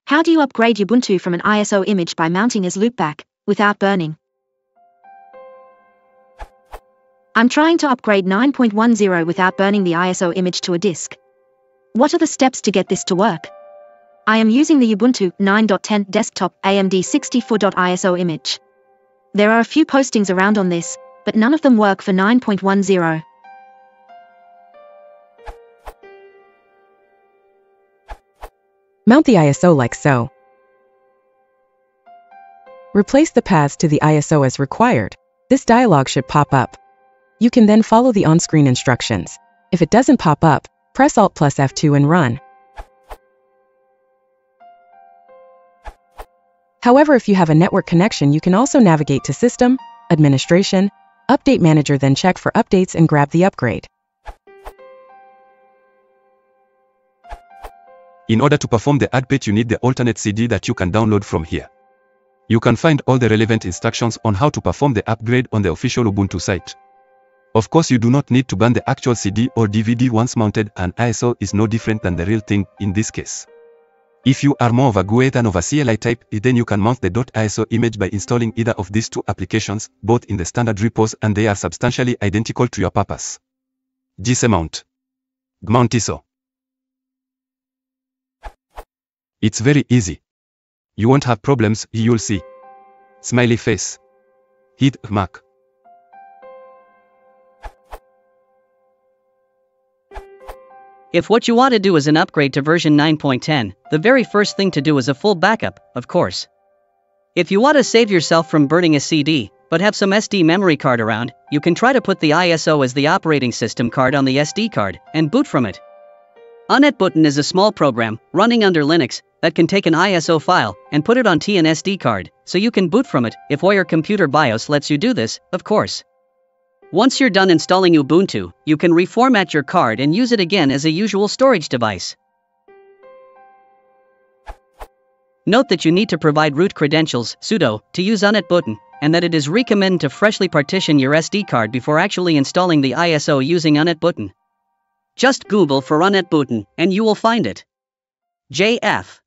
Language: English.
How do you upgrade Ubuntu from an ISO image by mounting as Loopback, without burning? I'm trying to upgrade 9.10 without burning the ISO image to a disk. What are the steps to get this to work? I am using the Ubuntu 9.10 desktop AMD 64.iso image. There are a few postings around on this, but none of them work for 9.10. Mount the ISO like so. Replace the paths to the ISO as required. This dialog should pop up. You can then follow the on-screen instructions. If it doesn't pop up, press Alt plus F2 and run. However, if you have a network connection, you can also navigate to System, Administration, Update Manager, then check for updates and grab the upgrade. In order to perform the update, you need the alternate CD that you can download from here. You can find all the relevant instructions on how to perform the upgrade on the official Ubuntu site. Of course, you do not need to burn the actual CD or DVD once mounted, and ISO is no different than the real thing in this case. If you are more of a GUI than of a CLI type, then you can mount the .iso image by installing either of these two applications, both in the standard repos, and they are substantially identical to your purpose. Mount. Mount ISO. It's very easy. You won't have problems, you'll see. Smiley face. Hit mark. If what you want to do is an upgrade to version 9.10, the very first thing to do is a full backup, of course. If you want to save yourself from burning a CD, but have some SD memory card around, you can try to put the ISO as the operating system card on the SD card, and boot from it. Ubuntu is a small program, running under Linux, that can take an ISO file, and put it on an SD card, so you can boot from it, if your computer BIOS lets you do this, of course. Once you're done installing Ubuntu, you can reformat your card and use it again as a usual storage device. Note that you need to provide root credentials, sudo, to use Ubuntu, and that it is recommended to freshly partition your SD card before actually installing the ISO using Ubuntu. Just Google for Ubuntu, and you will find it. JF